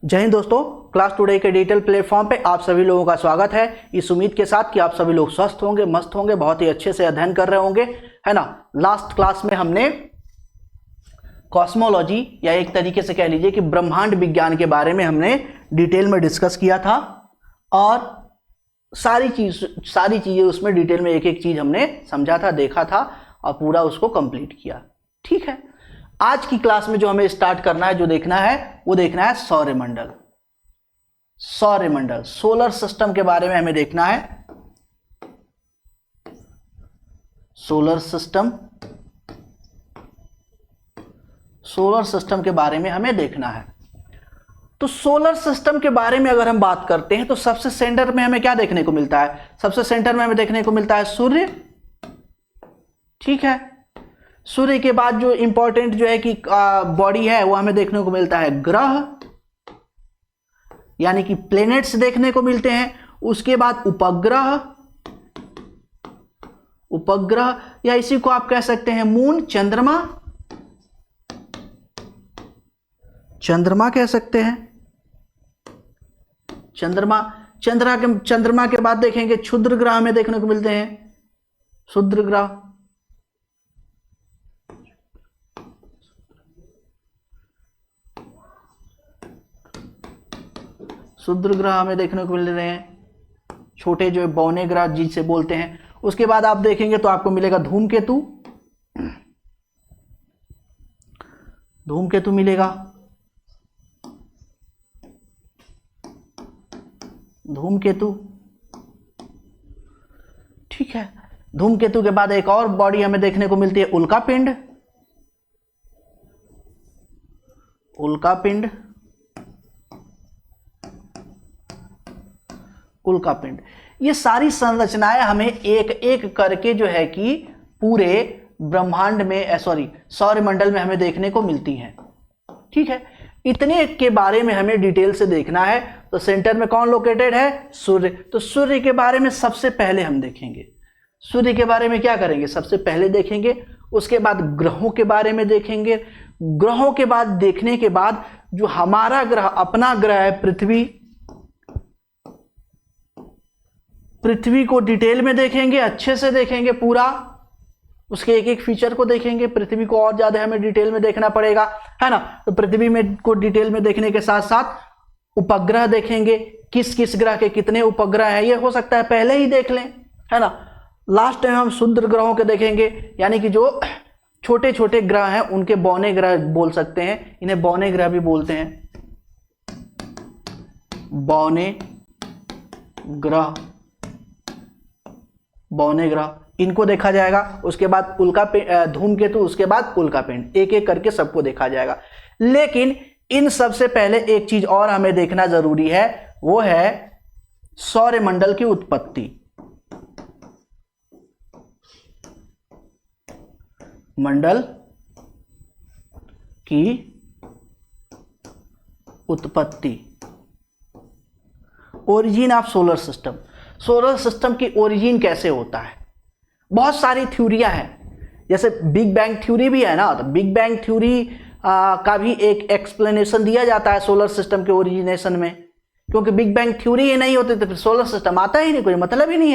जय हिंद दोस्तों, class today के डिजिटल प्लेटफॉर्म पे आप सभी लोगों का स्वागत है। इस उम्मीद के साथ कि आप सभी लोग स्वस्थ होंगे, मस्त होंगे, बहुत ही अच्छे से अध्ययन कर रहे होंगे, है ना। लास्ट क्लास में हमने कॉस्मोलॉजी या एक तरीके से कह लीजिए कि ब्रह्मांड विज्ञान के बारे में हमने डिटेल में डिस्कस किया था और सारी चीजें उसमें डिटेल में एक एक चीज हमने समझा था, देखा था और पूरा उसको कंप्लीट किया। ठीक है, आज की क्लास में जो हमें स्टार्ट करना है, जो देखना है वो देखना है सौरमंडल। सौरमंडल सोलर सिस्टम के बारे में हमें देखना है। सोलर सिस्टम के बारे में हमें देखना है। तो सोलर सिस्टम के बारे में अगर हम बात करते हैं तो सबसे सेंटर में हमें क्या देखने को मिलता है? सबसे सेंटर में हमें देखने को मिलता है सूर्य। ठीक है, सूर्य के बाद जो इंपॉर्टेंट जो है कि बॉडी है वो हमें देखने को मिलता है ग्रह, यानी कि प्लैनेट्स देखने को मिलते हैं। उसके बाद उपग्रह या इसी को आप कह सकते हैं मून, चंद्रमा कह सकते हैं। चंद्रमा के बाद देखेंगे क्षुद्र ग्रह हमें देखने को मिलते हैं। क्षुद्र ग्रह हमें देखने को मिल रहे हैं, छोटे जो बौने ग्रह जिसे बोलते हैं। उसके बाद आप देखेंगे तो आपको मिलेगा धूमकेतु मिलेगा। ठीक है, धूमकेतु के बाद एक और बॉडी हमें देखने को मिलती है उल्कापिंड। ये सारी संरचनाएं हमें एक एक करके जो है कि पूरे ब्रह्मांड में सौरमंडल में हमें देखने को मिलती हैं। ठीक है, इतने के बारे में हमें डिटेल से देखना है। तो सेंटर में कौन लोकेटेड है? सूर्य। तो सूर्य के बारे में सबसे पहले हम देखेंगे। सूर्य के बारे में क्या करेंगे? सबसे पहले देखेंगे। उसके बाद ग्रहों के बारे में देखेंगे। ग्रहों के बाद देखने के बाद जो हमारा ग्रह, अपना ग्रह है पृथ्वी को डिटेल में देखेंगे, अच्छे से देखेंगे पूरा, उसके एक एक फीचर को देखेंगे। पृथ्वी को और ज्यादा हमें डिटेल में देखना पड़ेगा, है ना। तो पृथ्वी में को डिटेल में देखने के साथ साथ उपग्रह देखेंगे, किस किस ग्रह के कितने उपग्रह हैं। ये हो सकता है पहले ही देख लें, है ना। लास्ट टाइम हम क्षुद्र ग्रहों के देखेंगे, यानी कि जो छोटे छोटे ग्रह हैं उनके बौने ग्रह बोल सकते हैं, इन्हें बौने ग्रह भी बोलते हैं। बौने ग्रह इनको देखा जाएगा। उसके बाद धूमकेतु, उसके बाद उल्कापिंड, एक एक करके सबको देखा जाएगा। लेकिन इन सबसे पहले एक चीज और हमें देखना जरूरी है, वो है सौरमंडल की उत्पत्ति। मंडल की उत्पत्ति, origin of solar system. Solar system की ओरिजिन कैसे होता है? बहुत सारी थ्योरियां हैं, जैसे बिग बैंग थ्योरी भी है ना। तो बिग बैंग थ्योरी का भी एक एक्सप्लेनेशन दिया जाता है सोलर सिस्टम के ओरिजिनेशन में, क्योंकि बिग बैंग थ्योरी ही नहीं होती तो फिर सोलर सिस्टम आता ही नहीं, कोई मतलब ही नहीं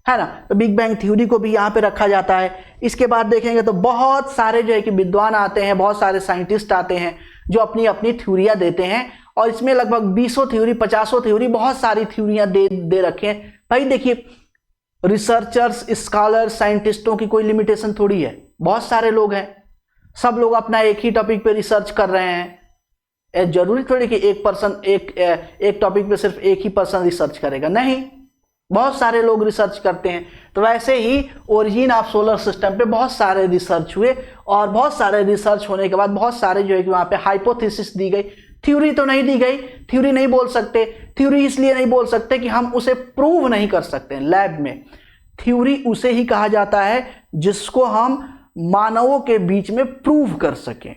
है ना। तो बिग बैंग थ्योरी को भी यहाँ पे रखा जाता है। इसके बाद देखेंगे तो बहुत सारे जो है कि विद्वान आते हैं, बहुत सारे साइंटिस्ट आते हैं जो अपनी अपनी थ्योरियां देते हैं, और इसमें लगभग 20 थ्योरी, 50 थ्योरी, बहुत सारी थ्योरियां दे रखे हैं। भाई देखिए, रिसर्चर्स, स्कॉलर, साइंटिस्टों की कोई लिमिटेशन थोड़ी है, बहुत सारे लोग हैं, सब लोग अपना एक ही टॉपिक पे रिसर्च कर रहे हैं। जरूरी थोड़ी कि एक पर्सन एक टॉपिक पे सिर्फ एक ही पर्सन रिसर्च करेगा, नहीं, बहुत सारे लोग रिसर्च करते हैं। तो वैसे ही ओरिजिन ऑफ सोलर सिस्टम पे बहुत सारे रिसर्च हुए, और बहुत सारे रिसर्च होने के बाद बहुत सारे जो है कि वहां पे हाइपोथेसिस दी गई। थ्योरी तो नहीं दी गई, थ्योरी नहीं बोल सकते। थ्योरी इसलिए नहीं बोल सकते कि हम उसे प्रूव नहीं कर सकते लैब में। थ्योरी उसे ही कहा जाता है जिसको हम मानवों के बीच में प्रूव कर सकें,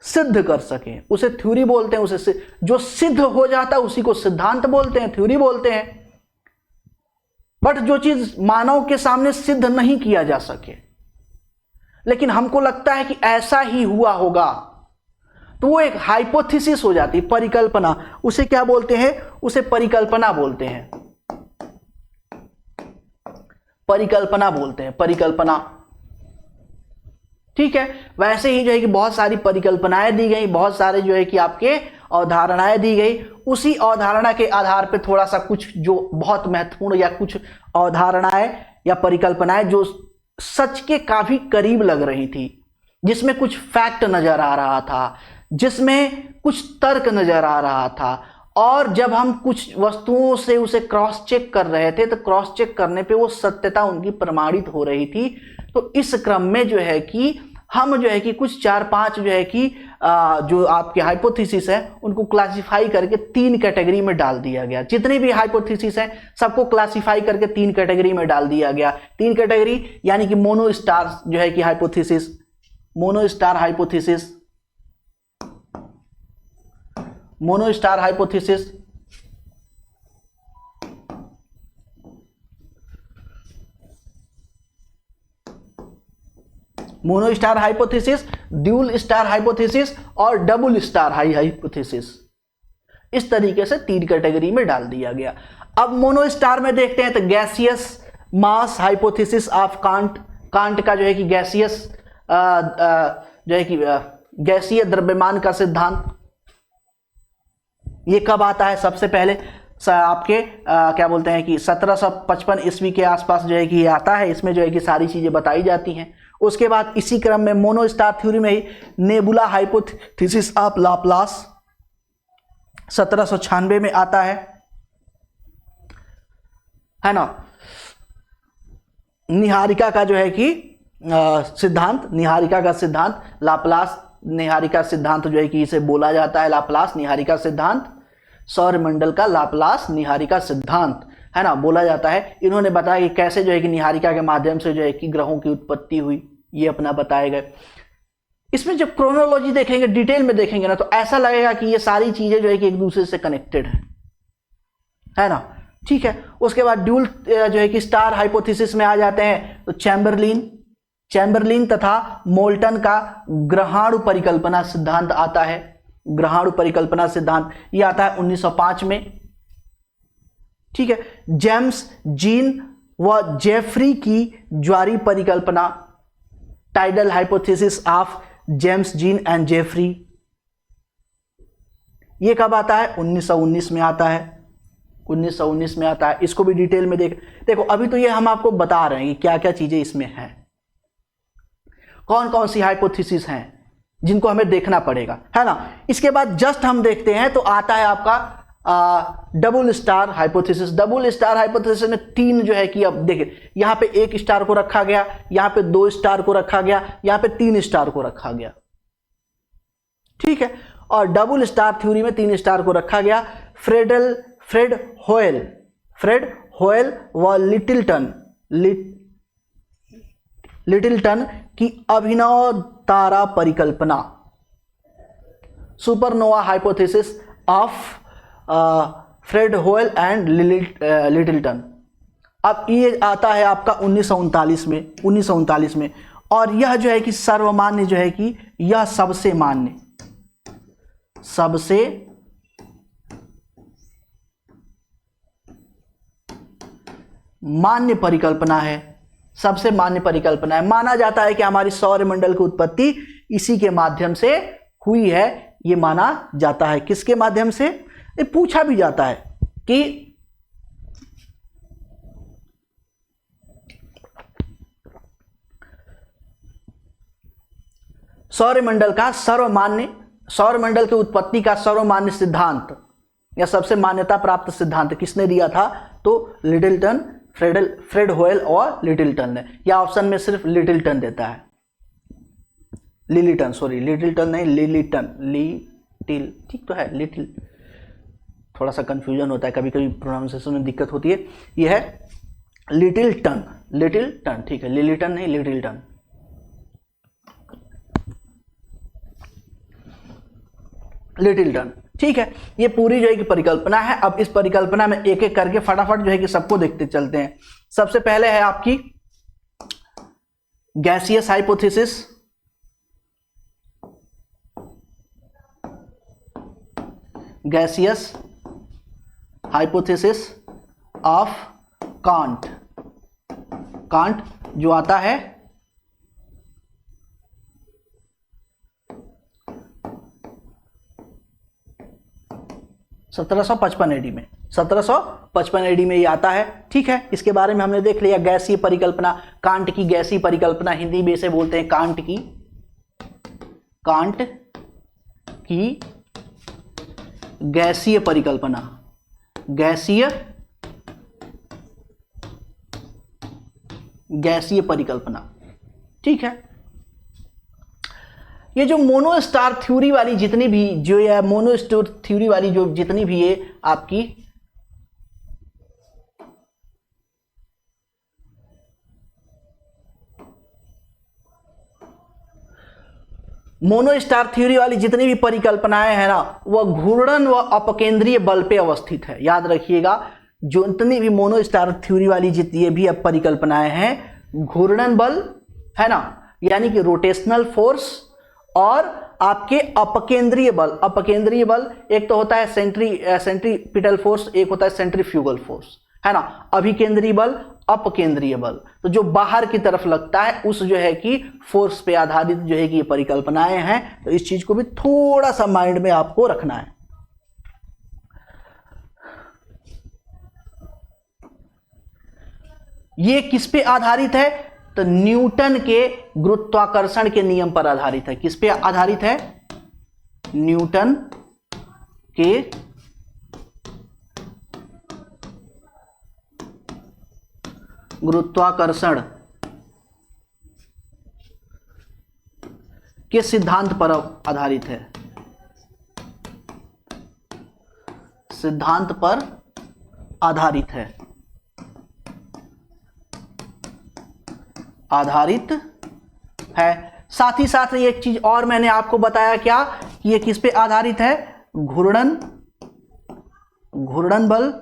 सिद्ध कर सकें, उसे थ्योरी बोलते हैं। उसे जो सिद्ध हो जाता है उसी को सिद्धांत बोलते हैं, थ्योरी बोलते हैं। बट जो चीज मानव के सामने सिद्ध नहीं किया जा सके, लेकिन हमको लगता है कि ऐसा ही हुआ होगा, तो वो एक हाइपोथेसिस हो जाती है, परिकल्पना। उसे क्या बोलते हैं? उसे परिकल्पना बोलते हैं, परिकल्पना बोलते हैं, परिकल्पना। ठीक है, वैसे ही जो है कि बहुत सारी परिकल्पनाएं दी गई, बहुत सारे जो है कि आपके अवधारणाएं दी गई। उसी अवधारणा के आधार पे थोड़ा सा कुछ जो बहुत महत्वपूर्ण या कुछ अवधारणाएं या परिकल्पनाएं जो सच के काफी करीब लग रही थी, जिसमें कुछ फैक्ट नजर आ रहा था, जिसमें कुछ तर्क नजर आ रहा था, और जब हम कुछ वस्तुओं से उसे क्रॉस चेक कर रहे थे तो क्रॉस चेक करने पे वो सत्यता उनकी प्रमाणित हो रही थी। तो इस क्रम में जो है कि हम जो है कि कुछ 4-5 जो है कि जो आपके हाइपोथेसिस है उनको क्लासिफाई करके 3 कैटेगरी में डाल दिया गया। जितने भी हाइपोथेसिस हैं सबको क्लासिफाई करके 3 कैटेगरी में डाल दिया गया। 3 कैटेगरी यानी कि मोनो स्टार जो है कि hypothesis, mono star hypothesis, mono star hypothesis, mono star hypothesis, dual star hypothesis और डबल स्टार हाइपोथेसिस। इस तरीके से 3 कैटेगरी में डाल दिया गया। अब मोनो स्टार में देखते हैं तो gaseous mass hypothesis of can't, can't का जो है कि गैसियस जो है कि गैसीय द्रव्यमान का सिद्धांत, ये कब आता है? सबसे पहले आपके क्या बोलते हैं कि 1755 ईस्वी के आसपास जो है कि ये आता है। इसमें जो है कि सारी चीजें बताई जाती हैं। उसके बाद इसी क्रम में मोनो स्टार थ्योरी में ही नेबुला हाइपोथेसिस ऑफ लाप्लास 1796 में आता है ना। निहारिका का जो है कि सिद्धांत, निहारिका का सिद्धांत, लाप्लास निहारिका सिद्धांत जो है कि इसे बोला जाता है लाप्लास निहारिका सिद्धांत, सौरमंडल का लाप्लास निहारिका सिद्धांत, है ना, बोला जाता है। इन्होंने बताया कि कैसे जो है कि निहारिका के माध्यम से जो है कि ग्रहों की उत्पत्ति हुई, ये अपना बताए गए। इसमें जब क्रोनोलॉजी देखेंगे, डिटेल में देखेंगे ना, तो ऐसा लगेगा कि ये सारी चीजें जो है कि एक दूसरे से कनेक्टेड है ना। ठीक है, उसके बाद ड्यूल जो है कि स्टार हाइपोथेसिस में आ जाते हैं। तो चैम्बरलिन तथा मोल्टन का ग्रहाणु परिकल्पना सिद्धांत आता है। ग्रहाणु परिकल्पना सिद्धांत ये आता है 1905 में। ठीक है, जेम्स जीन व जेफरी की ज्वारीय परिकल्पना, tidal hypothesis of James Jeans and Jeffreys, ये कब आता है? 1919 में आता है। 1919 में आता है। इसको भी डिटेल में देखो। अभी तो ये हम आपको बता रहे हैं कि क्या क्या चीजें इसमें हैं, कौन कौन सी हाइपोथेसिस हैं जिनको हमें देखना पड़ेगा, है ना। इसके बाद जस्ट हम देखते हैं तो आता है आपका double star hypothesis. Double star hypothesis में 3 जो है कि अब देखिए, यहां पे 1 स्टार को रखा गया, यहां पे 2 स्टार को रखा गया, यहां पे 3 स्टार को रखा गया। ठीक है, और डबल स्टार थ्योरी में 3 स्टार को रखा गया। फ्रेड होयल व लिटिलटन की अभिनव तारा परिकल्पना, सुपरनोवा हाइपोथेसिस ऑफ फ्रेड होयल एंड लिटिलटन। अब ये आता है आपका 1939 में। और यह जो है कि सर्वमान्य जो है कि यह सबसे मान्य परिकल्पना है, सबसे मान्य परिकल्पना है। माना जाता है कि हमारी सौरमंडल की उत्पत्ति इसी के माध्यम से हुई है। ये माना जाता है। किसके माध्यम से? ये पूछा भी जाता है कि सौरमंडल की उत्पत्ति का सर्वमान्य सिद्धांत या सबसे मान्यता प्राप्त सिद्धांत किसने दिया था? तो लिटिलटन, फ्रेड होयल और लिटिलटन ने। या ऑप्शन में सिर्फ लिटिलटन देता है, लिटिल, ठीक तो है, लिटिल, थोड़ा सा कंफ्यूजन होता है, कभी कभी प्रोनाउंसिएशन में दिक्कत होती है। ये है लिटिलटन, ठीक है, लिटिलटन नहीं, लिटिलटन। ठीक है, ये पूरी जो है कि परिकल्पना है। अब इस परिकल्पना में एक एक करके फटाफट जो है कि सबको देखते चलते हैं। सबसे पहले है आपकी gaseous hypothesis. Gaseous hypothesis of can't, can't जो आता है 1755 एडी में, 1755 एडी में ये आता है। ठीक है, इसके बारे में हमने देख लिया। गैसीय परिकल्पना, कांट की गैसीय परिकल्पना, हिंदी में इसे बोलते हैं कांट की गैसीय परिकल्पना, गैसीय परिकल्पना। ठीक है, ये जो मोनोस्टार थ्योरी वाली जितनी भी जो है मोनोस्टार थ्योरी वाली जो जितनी भी ये आपकी मोनोस्टार थ्योरी वाली जितनी भी परिकल्पनाएं हैं ना, वह घूर्णन व अपकेंद्रीय बल पे अवस्थित है। याद रखिएगा, जो जितनी भी मोनोस्टार थ्योरी वाली जितनी भी अब परिकल्पनाएं हैं, घूर्णन बल है ना, यानी कि रोटेशनल फोर्स, और आपके अपकेंद्रीय बल। अपकेंद्रीय बल एक तो होता है सेंट्रीपिटल फोर्स, एक होता है सेंट्रीफ्यूगल फोर्स, है ना। अभिकेंद्रीय बल, अपकेंद्रीय बल, तो जो बाहर की तरफ लगता है उस जो है कि फोर्स पे आधारित जो है कि ये परिकल्पनाएं हैं। तो इस चीज को भी थोड़ा सा माइंड में आपको रखना है। ये किस पे आधारित है? तो न्यूटन के गुरुत्वाकर्षण के नियम पर आधारित है। किस पे आधारित है? न्यूटन के गुरुत्वाकर्षण के सिद्धांत पर आधारित है। सिद्धांत पर आधारित है, आधारित है। साथ ही साथ एक चीज और मैंने आपको बताया क्या, कि ये किस पे आधारित है? घूर्णन बल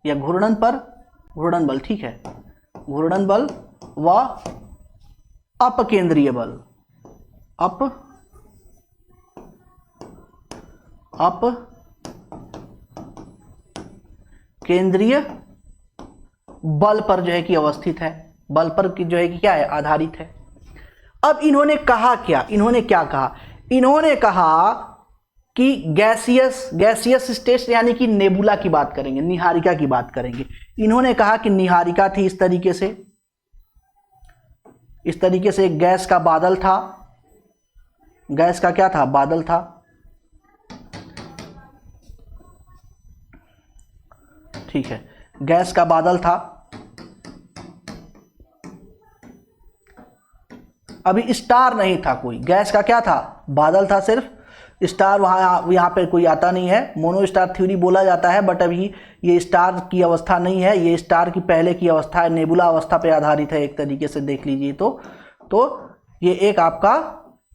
या घूर्णन पर, घूर्णन बल, ठीक है, घूर्णन बल व अपकेंद्रीय बल, केंद्रीय बल पर जो है कि अवस्थित है, बल पर की जो है कि क्या है? आधारित है। अब इन्होंने कहा क्या? इन्होंने क्या कहा? इन्होंने कहा कि गैसियस स्टेट यानी कि नेबुला की बात करेंगे, निहारिका की बात करेंगे। इन्होंने कहा कि निहारिका थी इस तरीके से, एक गैस का बादल था। गैस का क्या था? बादल था। ठीक है, गैस का बादल था। अभी स्टार नहीं था कोई, गैस का क्या था? बादल था सिर्फ। स्टार यहाँ पे कोई आता नहीं है। मोनोस्टार थ्योरी बोला जाता है, बट अभी ये स्टार की अवस्था नहीं है, ये स्टार की पहले की अवस्था है, नेबुला अवस्था पे आधारित है। एक तरीके से देख लीजिए तो ये एक आपका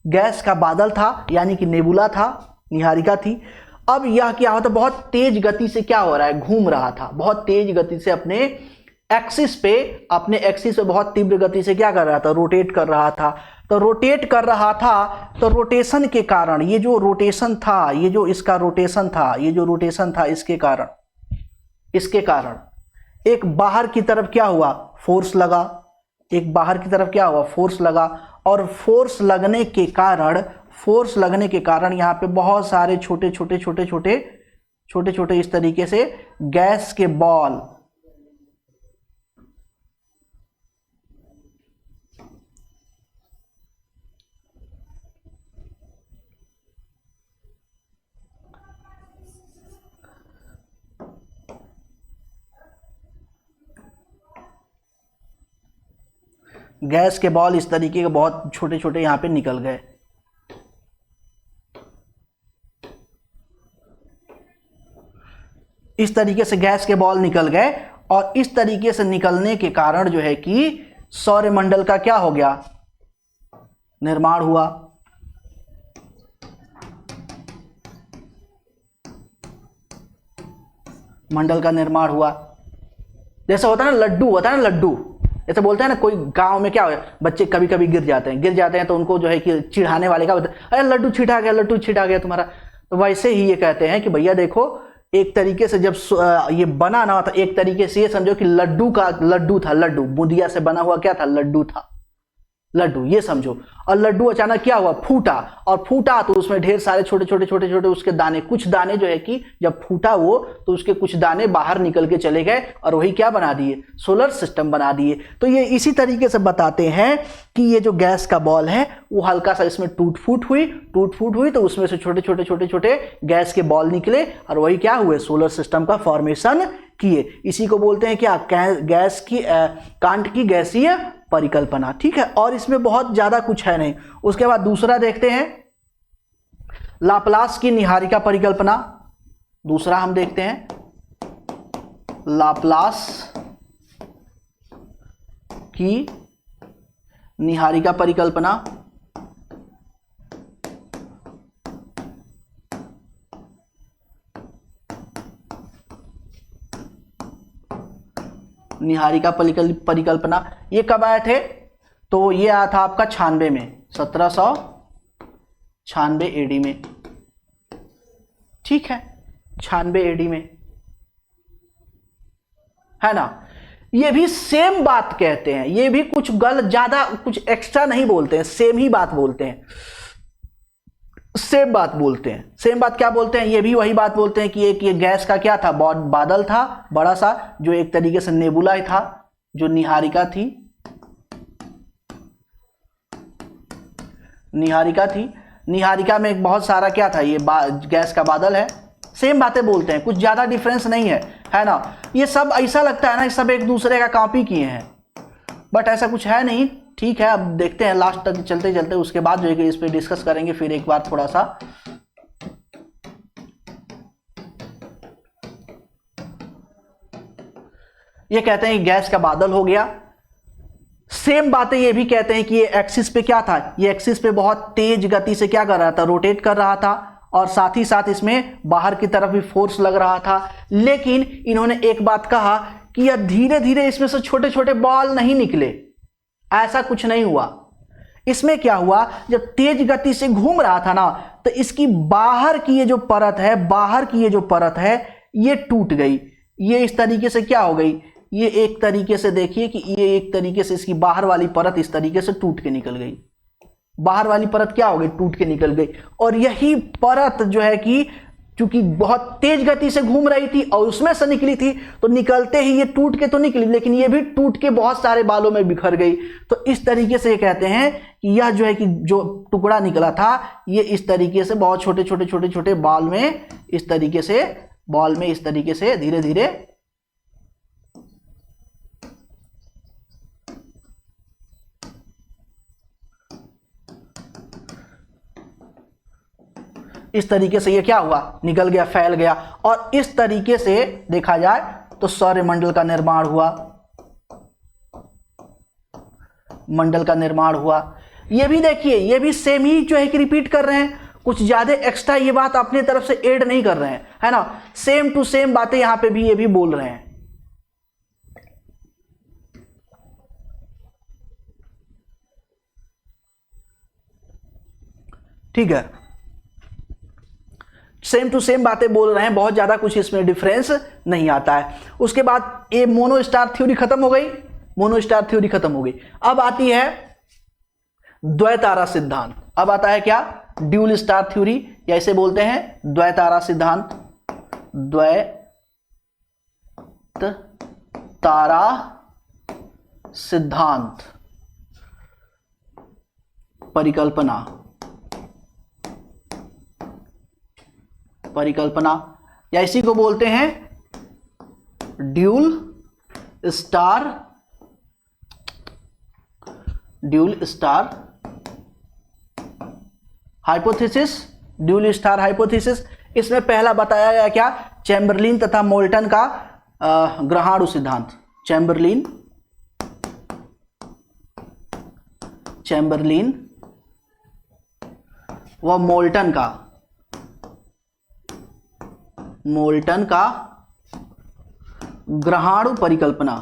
गैस का बादल था, यानी कि नेबुला था, निहारिका थी। अब यह क्या होता? बहुत तेज गति से क्या हो रहा है? घूम रहा था, बहुत तेज गति से अपने एक्सिस पे बहुत तीव्र गति से क्या कर रहा था? रोटेट कर रहा था। तो रोटेट कर रहा था, तो रोटेशन के कारण, ये जो रोटेशन था, ये जो इसका रोटेशन था, इसके कारण एक बाहर की तरफ क्या हुआ? फोर्स लगा। एक बाहर की तरफ क्या हुआ? फोर्स लगा। और फोर्स लगने के कारण यहाँ पे बहुत सारे छोटे छोटे इस तरीके से गैस के बॉल, इस तरीके के बहुत छोटे छोटे यहां पे निकल गए। इस तरीके से गैस के बॉल निकल गए, और इस तरीके से निकलने के कारण जो है कि सौरमंडल का क्या हो गया? निर्माण हुआ। मंडल का निर्माण हुआ। जैसे होता है ना लड्डू, जैसे बोलते हैं ना, कोई गांव में क्या हो, बच्चे कभी कभी गिर जाते हैं तो उनको जो है कि चिढ़ाने वाले का, अरे लड्डू छिटा गया तुम्हारा। तो वैसे ही ये कहते हैं कि भैया देखो, एक तरीके से जब ये बना ना था, एक तरीके से ये समझो कि लड्डू था, लड्डू बूंदिया से बना हुआ क्या था, लड्डू था, लड्डू ये समझो। और लड्डू अचानक क्या हुआ, फूटा, और फूटा तो उसमें ढेर सारे छोटे छोटे छोटे छोटे उसके दाने, कुछ दाने जो है कि जब फूटा वो तो उसके कुछ दाने बाहर निकल के चले गए और वही क्या बना दिए, सोलर सिस्टम बना दिए। तो ये इसी तरीके से बताते हैं कि ये जो गैस का बॉल है वो हल्का सा इसमें टूट फूट हुई तो उसमें से छोटे छोटे छोटे छोटे गैस के बॉल निकले और वही क्या हुए, सोलर सिस्टम का फॉर्मेशन किए। इसी को बोलते हैं क्या, गैस की कांट की गैसीय परिकल्पना। ठीक है, और इसमें बहुत ज्यादा कुछ है नहीं। उसके बाद दूसरा देखते हैं, लाप्लास की निहारिका परिकल्पना। दूसरा हम देखते हैं लाप्लास की निहारिका परिकल्पना। निहारिका परिकल्पना ये कब आए थे, तो ये आया था आपका 96 में, 1796 एडी में। ठीक है, 96 एडी में, है ना। ये भी सेम बात कहते हैं, ये भी कुछ गलत, ज्यादा कुछ एक्स्ट्रा नहीं बोलते हैं, सेम ही बात बोलते हैं, सेम बात बोलते हैं। सेम बात क्या बोलते हैं, ये भी वही बात बोलते हैं कि एक ये गैस का क्या था, बादल था बड़ा सा, जो एक तरीके से नेबुला था, जो निहारिका थी, निहारिका में एक बहुत सारा क्या था, ये गैस का बादल है। सेम बातें बोलते हैं, कुछ ज्यादा डिफरेंस नहीं है ना। ये सब ऐसा लगता है ना, ये सब एक दूसरे का कॉपी किए हैं, बट ऐसा कुछ है नहीं। ठीक है, अब देखते हैं लास्ट तक चलते चलते, उसके बाद जो है इस पे डिस्कस करेंगे फिर एक बार थोड़ा सा। ये कहते हैं कि गैस का बादल हो गया। सेम बातें ये भी कहते हैं कि ये एक्सिस पे क्या था, ये एक्सिस पे बहुत तेज गति से क्या कर रहा था, रोटेट कर रहा था, और साथ ही साथ इसमें बाहर की तरफ भी फोर्स लग रहा था। लेकिन इन्होंने एक बात कहा कि यह धीरे धीरे इसमें से छोटे छोटे बॉल नहीं निकले, ऐसा कुछ नहीं हुआ। इसमें क्या हुआ, जब तेज गति से घूम रहा था ना, तो इसकी बाहर की ये जो परत है, बाहर की ये जो परत है, ये टूट गई। ये इस तरीके से क्या हो गई, ये एक तरीके से देखिए कि ये एक तरीके से इसकी बाहर वाली परत इस तरीके से टूट के निकल गई। बाहर वाली परत क्या हो गई, टूट के निकल गई। और यही परत जो है कि चूंकि बहुत तेज गति से घूम रही थी और उसमें से निकली थी, तो निकलते ही ये टूट के तो निकली, लेकिन ये भी टूट के बहुत सारे बालों में बिखर गई। तो इस तरीके से ये कहते हैं कि यह जो है कि जो टुकड़ा निकला था, ये इस तरीके से बहुत छोटे छोटे छोटे छोटे बाल में, इस तरीके से बॉल में इस तरीके से धीरे धीरे इस तरीके से ये क्या हुआ, निकल गया, फैल गया। और इस तरीके से देखा जाए तो सौरमंडल का निर्माण हुआ, मंडल का निर्माण हुआ। ये भी देखिए, ये भी सेम ही जो है कि रिपीट कर रहे हैं, कुछ ज्यादा एक्स्ट्रा ये बात अपने तरफ से ऐड नहीं कर रहे हैं, है ना। सेम टू सेम बातें यहां पे भी ये भी बोल रहे हैं। ठीक है, सेम टू सेम बातें बोल रहे हैं, बहुत ज्यादा कुछ इसमें डिफरेंस नहीं आता है। उसके बाद ये मोनो स्टार थ्योरी खत्म हो गई, मोनो स्टार थ्योरी खत्म हो गई। अब आती है द्वैतारा सिद्धांत। अब आता है क्या, ड्यूल स्टार थ्योरी, या इसे बोलते हैं द्वैतारा सिद्धांत, द्वैतारा सिद्धांत परिकल्पना, या इसी को बोलते हैं dual star hypothesis, dual star hypothesis. इसमें पहला बताया गया क्या, चैम्बरलिन तथा मोल्टन का ग्रहाणु सिद्धांत, चैम्बरलिन व मोल्टन का ग्रहाणु परिकल्पना,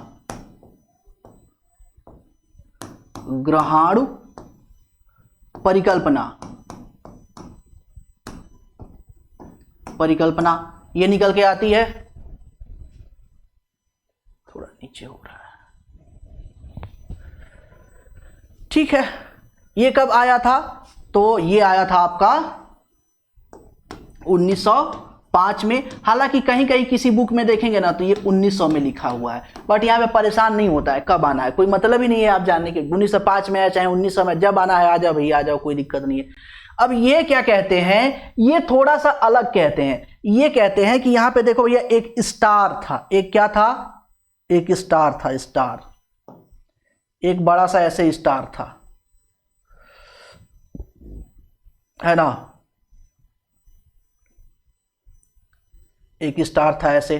परिकल्पना ये निकल के आती है, थोड़ा नीचे हो रहा है, ठीक है। ये कब आया था? तो ये आया था आपका 1905 में। हालांकि कहीं कहीं किसी बुक में देखेंगे ना तो ये 1900 में लिखा हुआ है, बट यहाँ पे परेशान नहीं होता है कब आना है, कोई मतलब ही नहीं है आप जानने के। 1905 में आया चाहे 1900 में, जब आना है आ जाओ भैया, आ जाओ, कोई दिक्कत नहीं है। अब ये क्या कहते हैं, ये थोड़ा सा अलग कहते हैं। ये कहते हैं कि यहां पे देखो भैया एक स्टार था, एक क्या था, एक स्टार था, स्टार, एक बड़ा सा ऐसे स्टार था, है ना, एक स्टार था ऐसे।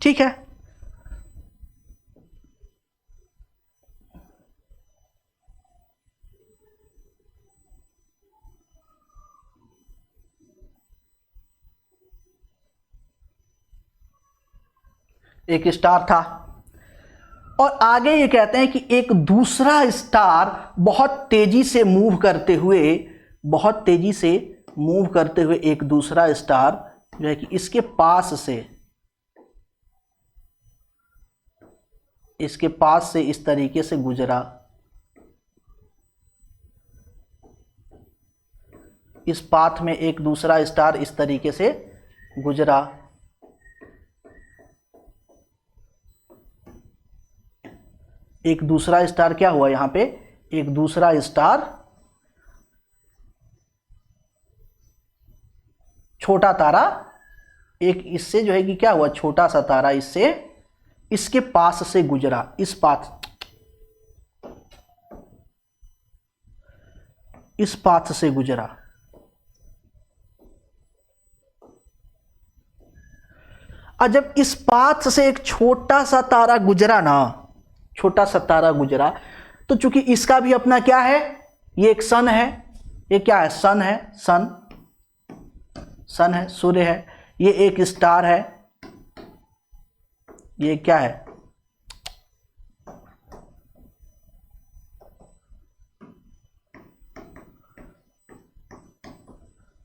ठीक है, एक स्टार था। और आगे ये कहते हैं कि एक दूसरा स्टार बहुत तेजी से मूव करते हुए, बहुत तेजी से मूव करते हुए एक दूसरा स्टार जो है कि इसके पास से, इसके पास से इस तरीके से गुजरा, इस पाथ में एक दूसरा स्टार इस तरीके से गुजरा। एक दूसरा स्टार क्या हुआ यहां पे, एक दूसरा स्टार, छोटा तारा, एक इससे जो है कि क्या हुआ, छोटा सा तारा इससे, इसके पास से गुजरा, इस पाथ, इस पाथ से गुजरा। और जब इस पाथ से एक छोटा सा तारा गुजरा ना, छोटा सा तारा गुजरा, तो चूंकि इसका भी अपना क्या है, ये एक सन है, ये क्या है, सन है, सन, सन है, सूर्य है, ये एक स्टार है, ये क्या है,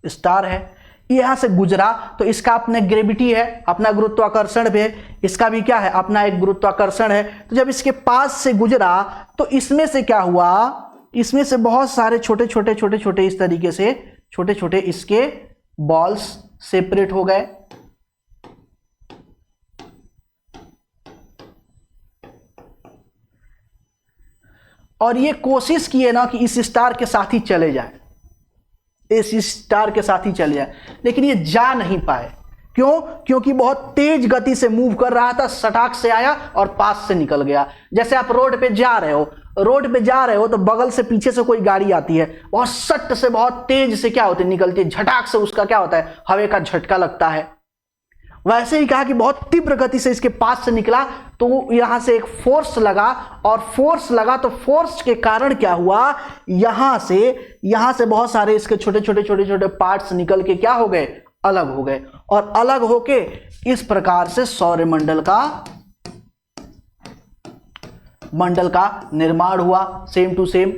स्टार है। यहां से गुजरा तो इसका अपना ग्रेविटी है, अपना गुरुत्वाकर्षण भी है, इसका भी क्या है, अपना एक गुरुत्वाकर्षण है। तो जब इसके पास से गुजरा तो इसमें से क्या हुआ, इसमें से बहुत सारे छोटे छोटे छोटे छोटे इस तरीके से छोटे छोटे इसके बॉल्स सेपरेट हो गए। और ये कोशिश किए ना कि इस स्टार के साथ ही चले जाए, इस स्टार के साथ ही चले जाए, लेकिन ये जा नहीं पाए। क्यों? क्योंकि बहुत तेज गति से मूव कर रहा था, सटाक से आया और पास से निकल गया। जैसे आप रोड पे जा रहे हो, रोड पे जा रहे हो तो बगल से पीछे से कोई गाड़ी आती है, बहुत सट से बहुत तेज से क्या होती है, निकलती है, झटाक से उसका क्या होता है, हवा का झटका लगता है। वैसे ही कहा कि बहुत तीव्र गति से इसके पास से निकला तो यहां से एक फोर्स लगा, और फोर्स लगा तो फोर्स के कारण क्या हुआ, यहां से बहुत सारे इसके छोटे छोटे छोटे छोटे पार्ट्स निकल के क्या हो गए, अलग हो गए। और अलग होके इस प्रकार से सौरमंडल का निर्माण हुआ, सेम टू सेम।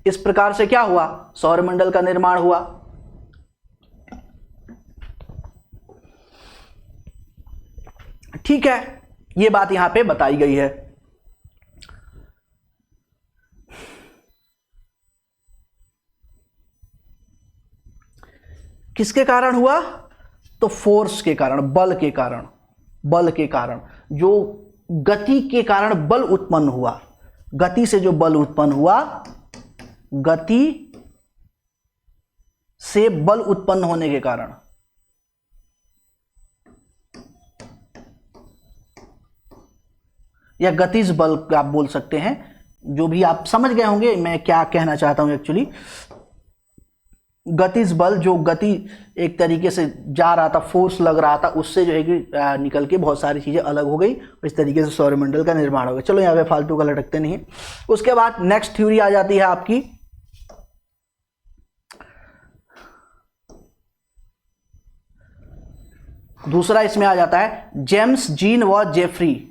इस प्रकार से क्या हुआ, सौरमंडल का निर्माण हुआ। ठीक है, ये बात यहां पे बताई गई है। किसके कारण हुआ, तो फोर्स के कारण, बल के कारण, बल के कारण, जो गति के कारण बल उत्पन्न हुआ, गति से जो बल उत्पन्न हुआ, गति से बल उत्पन्न होने के कारण, या गतिज बल आप बोल सकते हैं, जो भी आप समझ गए होंगे मैं क्या कहना चाहता हूं। एक्चुअली गतिज बल, जो गति एक तरीके से जा रहा था, फोर्स लग रहा था, उससे जो है कि निकल के बहुत सारी चीजें अलग हो गई, इस तरीके से सौरमंडल का निर्माण हो गया। चलो यहाँ पे फालतू का लटकते नहीं। उसके बाद नेक्स्ट थ्योरी आ जाती है आपकी दूसरा इसमें आ जाता है जेम्स, जीन व जेफरी।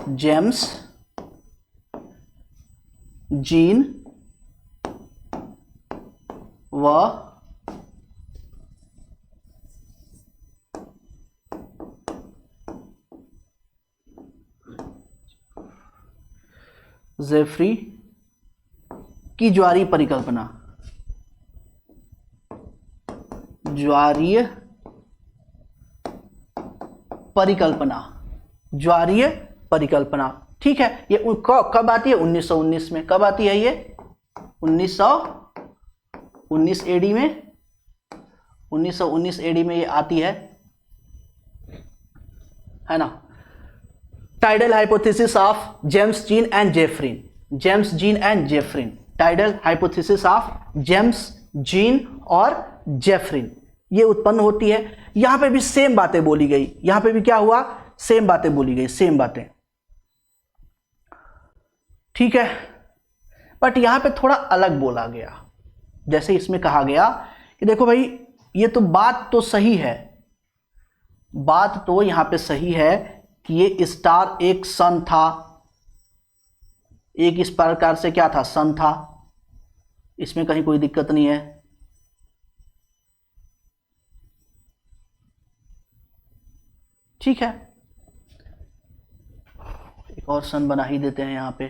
जेम्स, जीन व जेफरी की ज्वारीय परिकल्पना। ज्वारीय परिकल्पना, ज्वारीय परिकल्पना, ठीक है। ये कब आती है? 1919 में। कब आती है ये? 1919 एडी में। 1919 एडी में ये आती है ना। Tidal hypothesis of James, Jeans and जेफरिन। James, Jeans and जेफरिन, tidal hypothesis of James, gene और जेफरिन, ये उत्पन्न होती है। यहां पे भी सेम बातें बोली गई। यहां पे भी क्या हुआ? सेम बातें बोली गई, सेम बातें, ठीक है। बट यहां पे थोड़ा अलग बोला गया। जैसे इसमें कहा गया कि देखो भाई, ये तो बात तो सही है, बात तो यहां पे सही है कि ये स्टार एक सन था, एक इस प्रकार से क्या था? सन था। इसमें कहीं कोई दिक्कत नहीं है, ठीक है। एक और सन बना ही देते हैं यहां पे।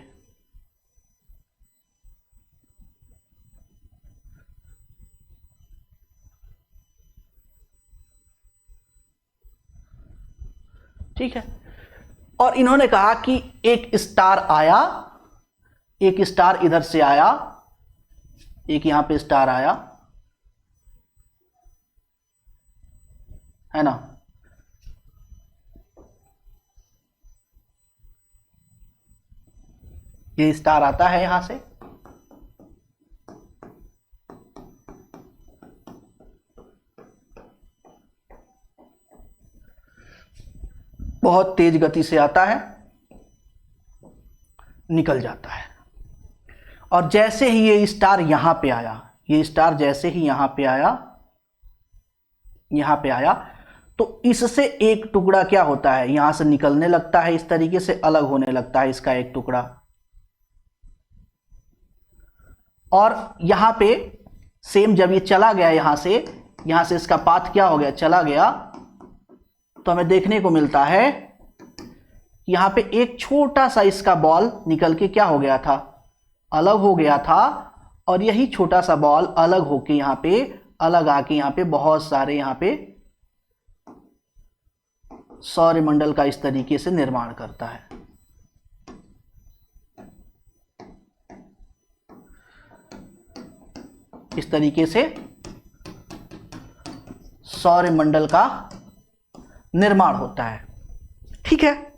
ठीक है। और इन्होंने कहा कि एक स्टार आया, एक स्टार इधर से आया, एक यहां पे स्टार आया, है ना। ये स्टार आता है यहां से, बहुत तेज गति से आता है, निकल जाता है। और जैसे ही ये स्टार यहां पे आया, ये स्टार जैसे ही यहां पे आया, यहां पे आया, तो इससे एक टुकड़ा क्या होता है? यहां से निकलने लगता है, इस तरीके से अलग होने लगता है इसका एक टुकड़ा। और यहां पे सेम जब ये चला गया यहां से इसका पाथ क्या हो गया? चला गया। तो हमें देखने को मिलता है यहां पे एक छोटा सा इसका बॉल निकल के क्या हो गया था? अलग हो गया था। और यही छोटा सा बॉल अलग होके यहां पे, अलग आके यहां पे बहुत सारे यहां पे सौरमंडल का इस तरीके से निर्माण करता है। इस तरीके से सौरमंडल का निर्माण होता है, ठीक है।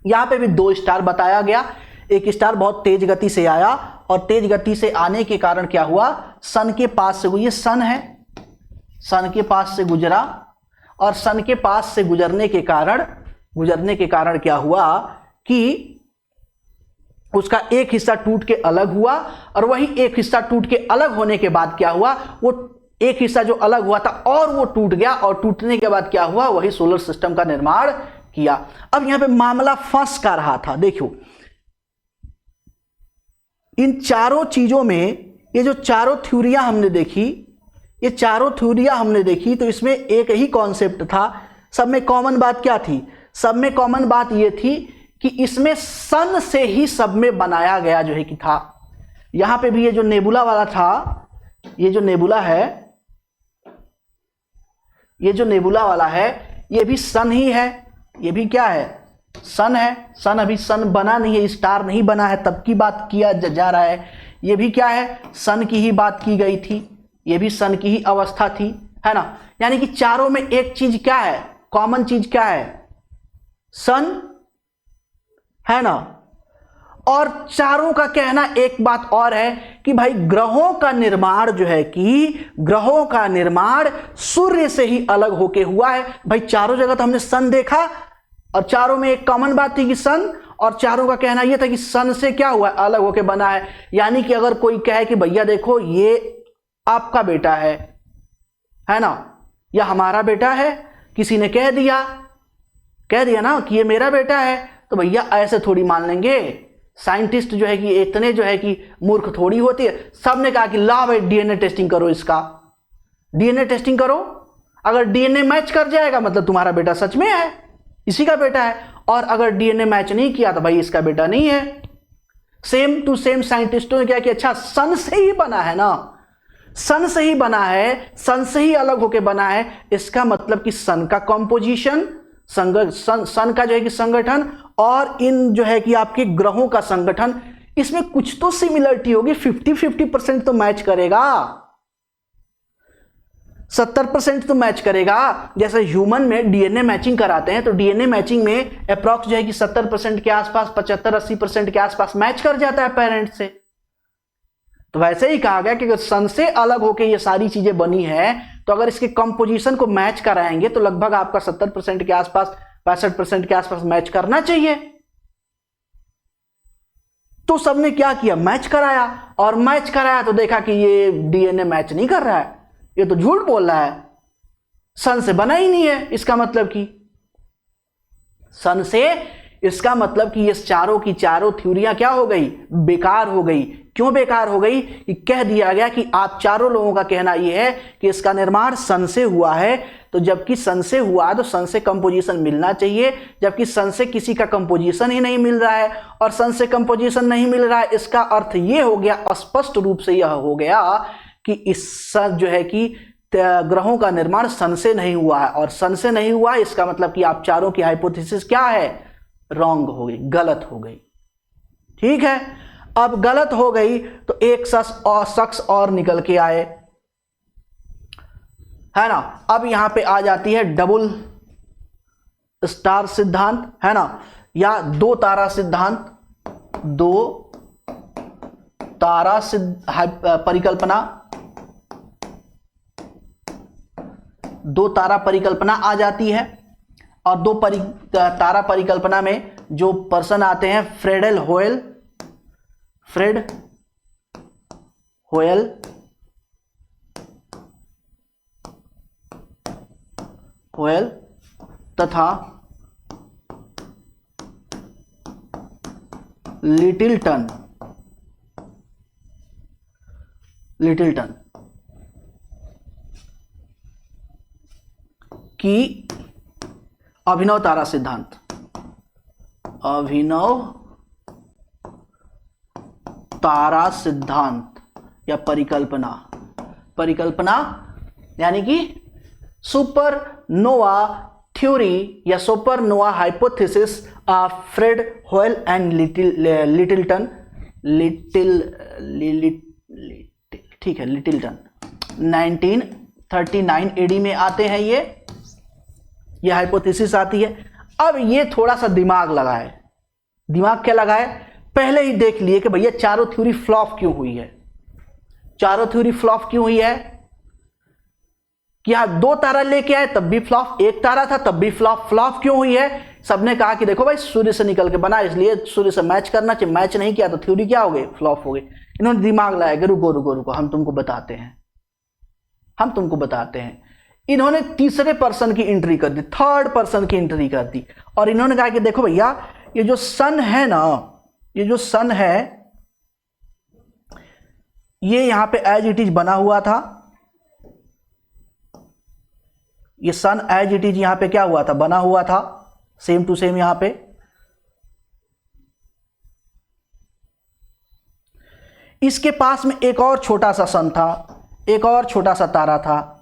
यहां पे भी दो स्टार बताया गया। एक स्टार बहुत तेज गति से आया, और तेज गति से आने के कारण क्या हुआ? सन के पास से, ये सन है, सन के पास से गुजरा। और सन के पास से गुजरने के कारण क्या हुआ कि उसका एक हिस्सा टूट के अलग हुआ, और वही एक हिस्सा टूट के अलग होने के बाद क्या हुआ? वो एक हिस्सा जो अलग हुआ था और वो टूट गया, और टूटने के बाद क्या हुआ? वही सोलर सिस्टम का निर्माण किया। अब यहां पे मामला फंस का रहा था। देखो, इन चारों चीजों में, ये जो चारों थ्योरियां हमने देखी, ये चारों थ्योरियां हमने देखी, तो इसमें एक ही कॉन्सेप्ट था। सब में कॉमन बात क्या थी? सब में कॉमन बात ये थी कि इसमें सन से ही सब में बनाया गया जो है कि था। यहां पे भी ये जो नेबुला वाला था, ये जो नेबुला है, ये जो नेबुला वाला है, ये भी सन ही है। ये भी क्या है? सन है। सन अभी सन बना नहीं है, स्टार नहीं बना है, तब की बात किया जा रहा है। ये भी क्या है? सन की ही बात की गई थी, ये भी सन की ही अवस्था थी, है ना। यानी कि चारों में एक चीज क्या है? कॉमन चीज क्या है? सन, है ना। और चारों का कहना एक बात और है कि भाई ग्रहों का निर्माण जो है कि ग्रहों का निर्माण सूर्य से ही अलग होके हुआ है। भाई चारों जगह तो हमने सन देखा, और चारों में एक कॉमन बात थी कि सन, और चारों का कहना यह था कि सन से क्या हुआ? अलग होके बना है। यानी कि अगर कोई कहे कि भैया देखो ये आपका बेटा है ना, या हमारा बेटा है, किसी ने कह दिया ना कि ये मेरा बेटा है, तो भैया ऐसे थोड़ी मान लेंगे। साइंटिस्ट जो है कि इतने जो है कि मूर्ख थोड़ी होती है। सबने कहा कि ला भाई डीएनए टेस्टिंग करो, इसका डीएनए टेस्टिंग करो। अगर डीएनए मैच कर जाएगा मतलब तुम्हारा बेटा सच में है, इसी का बेटा है। और अगर डीएनए मैच नहीं किया तो भाई इसका बेटा नहीं है। सेम टू सेम साइंटिस्टों ने क्या कि अच्छा सन से ही बना है ना, सन से ही बना है, सन से ही अलग होके बना है, इसका मतलब कि सन का कॉम्पोजिशन, सन का जो है कि संगठन और इन जो है कि आपके ग्रहों का संगठन, इसमें कुछ तो सिमिलरिटी होगी। 50-50% तो मैच करेगा, 70% तो मैच करेगा। जैसे ह्यूमन में डीएनए मैचिंग कराते हैं तो डीएनए मैचिंग में अप्रॉक्स जो है कि 70% के आसपास, 75-80% के आसपास मैच कर जाता है पेरेंट्स से। तो वैसे ही कहा गया कि अगर सन से अलग होकर ये सारी चीजें बनी है तो अगर इसके कंपोजिशन को मैच कराएंगे तो लगभग आपका 70% के आसपास, 65% के आसपास मैच करना चाहिए। तो सबने क्या किया, मैच कराया, और मैच कराया तो देखा कि ये डीएनए मैच नहीं कर रहा है, ये तो झूठ बोल रहा है, सन से बना ही नहीं है। इसका मतलब कि सन से, इसका मतलब कि ये चारों की चारों थ्योरियां क्या हो गई, बेकार हो गई। क्यों बेकार हो गई कि कह दिया गया कि आप चारों लोगों का कहना यह है कि इसका निर्माण सन से हुआ है, तो जबकि सन से हुआ तो सन से कंपोजिशन मिलना चाहिए, जबकि सन से किसी का कंपोजिशन ही नहीं मिल रहा है। और सन से कंपोजिशन नहीं मिल रहा है, इसका अर्थ यह हो गया, स्पष्ट रूप से यह हो गया कि इस जो है कि ग्रहों का निर्माण सन से नहीं हुआ है। और सन से नहीं हुआ, इसका मतलब कि आप चारों की हाइपोथेसिस क्या है, रॉन्ग हो गई, गलत हो गई। ठीक है, अब गलत हो गई तो एक शख्स और निकल के आए, है ना। अब यहां पे आ जाती है डबल स्टार सिद्धांत, है ना, या दो तारा सिद्धांत, दो तारा परिकल्पना, दो तारा परिकल्पना आ जाती है। और दो तारा परिकल्पना में जो पर्सन आते हैं, फ्रेड होयल तथा लिटिलटन की अभिनव तारा सिद्धांत, अभिनव तारा सिद्धांत या परिकल्पना यानी कि सुपरनोवा थ्योरी या सुपरनोवा हाइपोथेसिस ऑफ फ्रेड होयल एंड लिटिलटन, ठीक है, लिटिलटन 1939 एडी में आते हैं। ये हाइपोथेसिस आती है। अब ये थोड़ा सा दिमाग लगाए, दिमाग क्या लगाए, पहले ही देख लिए कि भैया चारों थ्योरी फ्लॉप क्यों हुई है, चारों थ्योरी फ्लॉप क्यों हुई है। कि आप दो तारा लेके आए तब भी फ्लॉप, एक तारा था तब भी फ्लॉप क्यों हुई है। सबने कहा कि देखो भाई सूर्य से निकल के बना, इसलिए सूर्य से मैच करना चाहिए, मैच नहीं किया तो थ्योरी क्या हो गई, फ्लॉप हो गई। इन्होंने दिमाग लगाया कि रुको हम तुमको बताते हैं। इन्होंने तीसरे पर्सन की एंट्री कर दी, थर्ड पर्सन की एंट्री कर दी, और इन्होंने कहा कि देखो भैया ये जो सन है ना, ये जो सन है ये यहां पे एज इट इज बना हुआ था, ये सन एज इट इज यहां पे क्या हुआ था, बना हुआ था, सेम टू सेम यहां पे। इसके पास में एक और छोटा सा सन था, एक और छोटा सा तारा था,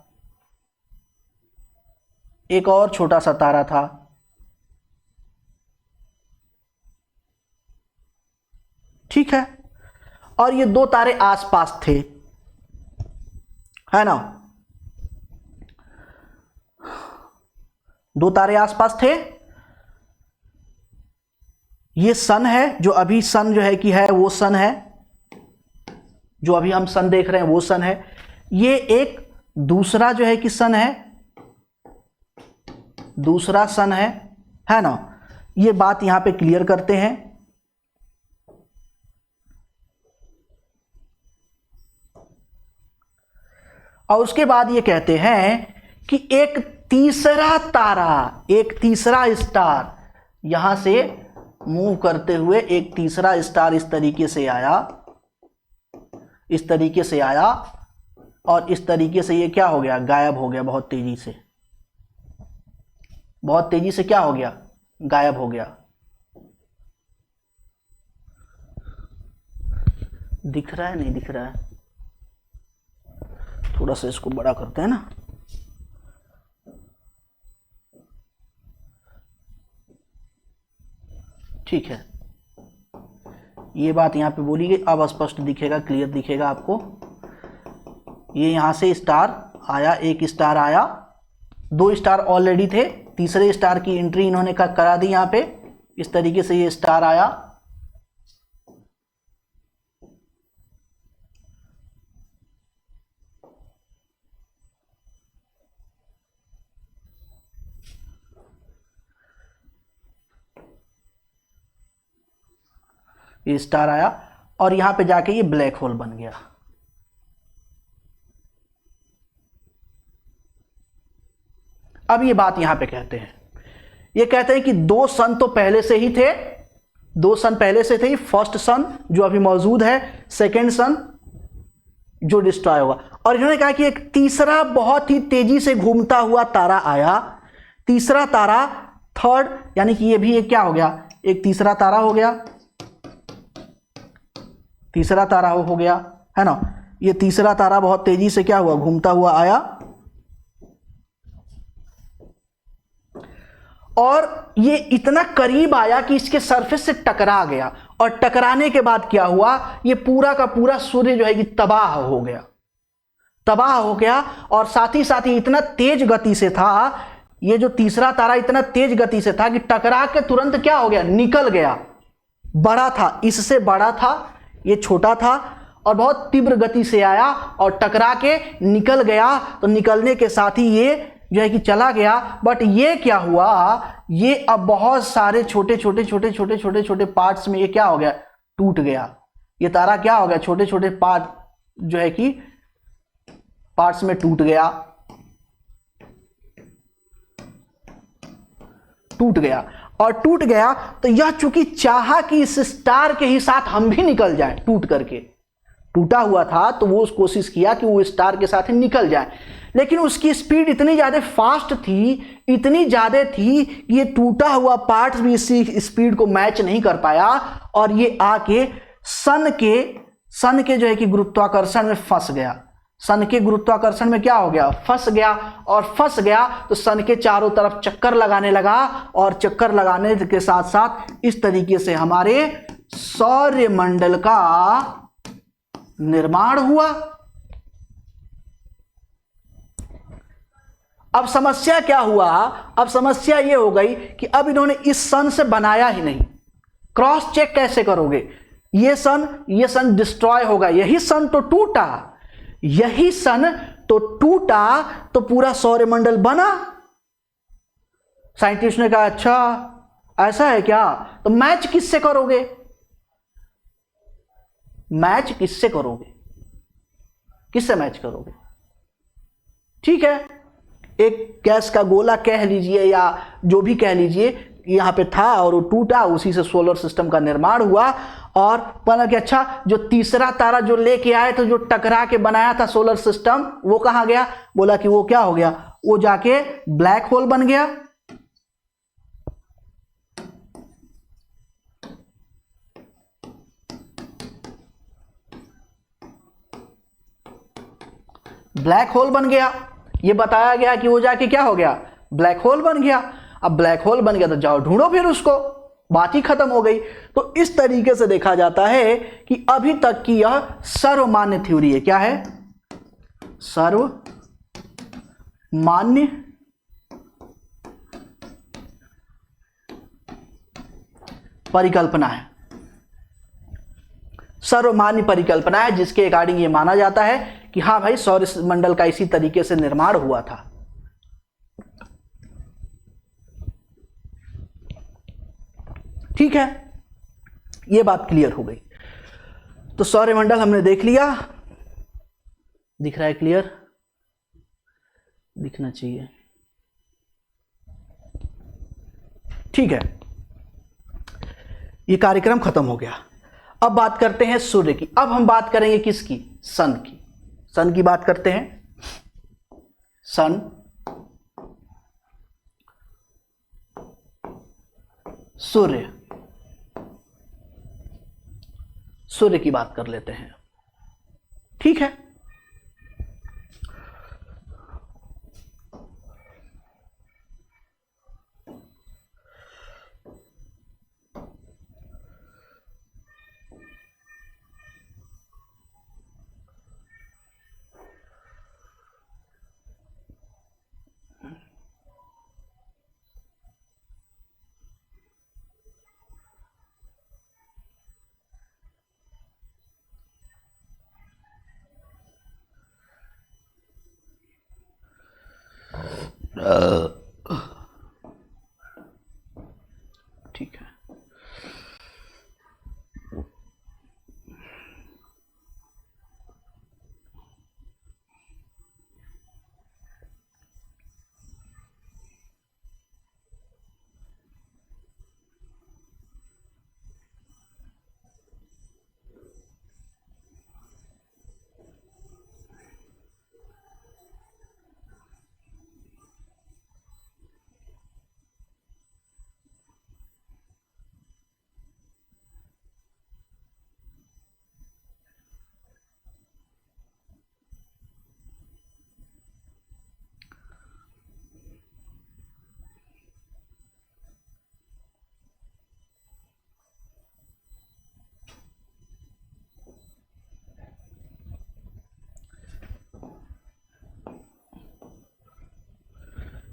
एक और छोटा सा तारा था। ठीक है, और ये दो तारे आसपास थे, है ना, दो तारे आसपास थे। ये सन है, जो अभी सन जो है कि है वो सन है, जो अभी हम सन देख रहे हैं वो सन है। ये एक दूसरा जो है कि सन है, दूसरा सन है ना। ये बात यहां पे क्लियर करते हैं। और उसके बाद ये कहते हैं कि एक तीसरा तारा, एक तीसरा स्टार यहां से मूव करते हुए एक तीसरा स्टार इस तरीके से आया, इस तरीके से आया, और इस तरीके से ये क्या हो गया, गायब हो गया बहुत तेजी से, बहुत तेजी से क्या हो गया, गायब हो गया। दिख रहा है नहीं दिख रहा है, थोड़ा सा इसको बड़ा करते हैं ना। ठीक है, ये बात यहां पे बोली गई, अब स्पष्ट दिखेगा, क्लियर दिखेगा आपको। ये यहां से स्टार आया, एक स्टार आया, दो स्टार ऑलरेडी थे, तीसरे स्टार की एंट्री इन्होंने करा दी यहां पे, इस तरीके से ये स्टार आया, ये स्टार आया और यहां पे जाके ये ब्लैक होल बन गया। अब ये बात यहां पे कहते हैं, ये कहते हैं कि दो सन तो पहले से ही थे, दो सन पहले से थे, फर्स्ट सन जो अभी मौजूद है, सेकेंड सन जो डिस्ट्रॉय होगा, और इन्होंने कहा कि एक तीसरा बहुत ही तेजी से घूमता हुआ तारा आया, तीसरा तारा, थर्ड, यानी कि ये भी एक क्या हो गया, एक तीसरा तारा हो गया, तीसरा तारा हो गया, है ना। ये तीसरा तारा बहुत तेजी से क्या हुआ, घूमता हुआ आया, और ये इतना करीब आया कि इसके सरफेस से टकरा गया, और टकराने के बाद क्या हुआ, ये पूरा का पूरा सूर्य जो है कि तबाह हो गया, तबाह हो गया। और साथ ही इतना तेज गति से था, ये जो तीसरा तारा इतना तेज गति से था कि टकरा के तुरंत क्या हो गया, निकल गया। बड़ा था, इससे बड़ा था, ये छोटा था, और बहुत तीव्र गति से आया और टकरा के निकल गया। तो निकलने के साथ ही ये जो है कि चला गया। बट ये क्या हुआ, ये अब बहुत सारे छोटे छोटे छोटे छोटे छोटे छोटे पार्ट्स में ये क्या हो गया, टूट गया। ये तारा क्या हो गया, छोटे छोटे पार्ट जो है कि पार्ट्स में टूट गया, टूट गया। और टूट गया तो यह चूंकि चाहा कि इस स्टार के ही साथ हम भी निकल जाएं, टूट करके टूटा हुआ था तो वो कोशिश किया कि वो स्टार के साथ ही निकल जाए, लेकिन उसकी स्पीड इतनी ज्यादा फास्ट थी, इतनी ज्यादा थी कि ये टूटा हुआ पार्ट्स भी इसी स्पीड को मैच नहीं कर पाया, और ये आके सन के जो है कि गुरुत्वाकर्षण में फंस गया। सन के गुरुत्वाकर्षण में क्या हो गया, फंस गया, और फंस गया तो सन के चारों तरफ चक्कर लगाने लगा, और चक्कर लगाने के साथ साथ इस तरीके से हमारे सौरमंडल का निर्माण हुआ। अब समस्या क्या हुआ, अब समस्या यह हो गई कि अब इन्होंने इस सन से बनाया ही नहीं, क्रॉस चेक कैसे करोगे, ये सन डिस्ट्रॉय होगा, यही सन तो टूटा, यही सन तो टूटा तो पूरा सौरमंडल बना। साइंटिस्ट ने कहा अच्छा ऐसा है क्या, तो मैच किससे करोगे, मैच किससे करोगे, किससे मैच करोगे। ठीक है, एक गैस का गोला कह लीजिए या जो भी कह लीजिए, यहां पे था और वो टूटा, उसी से सोलर सिस्टम का निर्माण हुआ। और बोला कि अच्छा जो तीसरा तारा जो लेके आए तो जो टकरा के बनाया था सोलर सिस्टम, वो कहां गया, बोला कि वो क्या हो गया, वो जाके ब्लैक होल बन गया। ब्लैक होल बन गया, ये बताया गया कि वो जाके क्या हो गया, ब्लैक होल बन गया। अब ब्लैक होल बन गया तो जाओ ढूंढो फिर उसको, बात ही खत्म हो गई। तो इस तरीके से देखा जाता है कि अभी तक की यह सर्वमान्य थ्योरी है। क्या है, सर्वमान्य परिकल्पना है, सर्वमान्य परिकल्पना है, जिसके अकॉर्डिंग ये माना जाता है कि हाँ भाई सौर मंडल का इसी तरीके से निर्माण हुआ था। ठीक है, ये बात क्लियर हो गई। तो सौरमंडल हमने देख लिया, दिख रहा है क्लियर, दिखना चाहिए। ठीक है, ये कार्यक्रम खत्म हो गया। अब बात करते हैं सूर्य की। अब हम बात करेंगे किसकी? सन की। सन की बात करते हैं। सन, सूर्य, सूर्य की बात कर लेते हैं। ठीक है, ठीक है।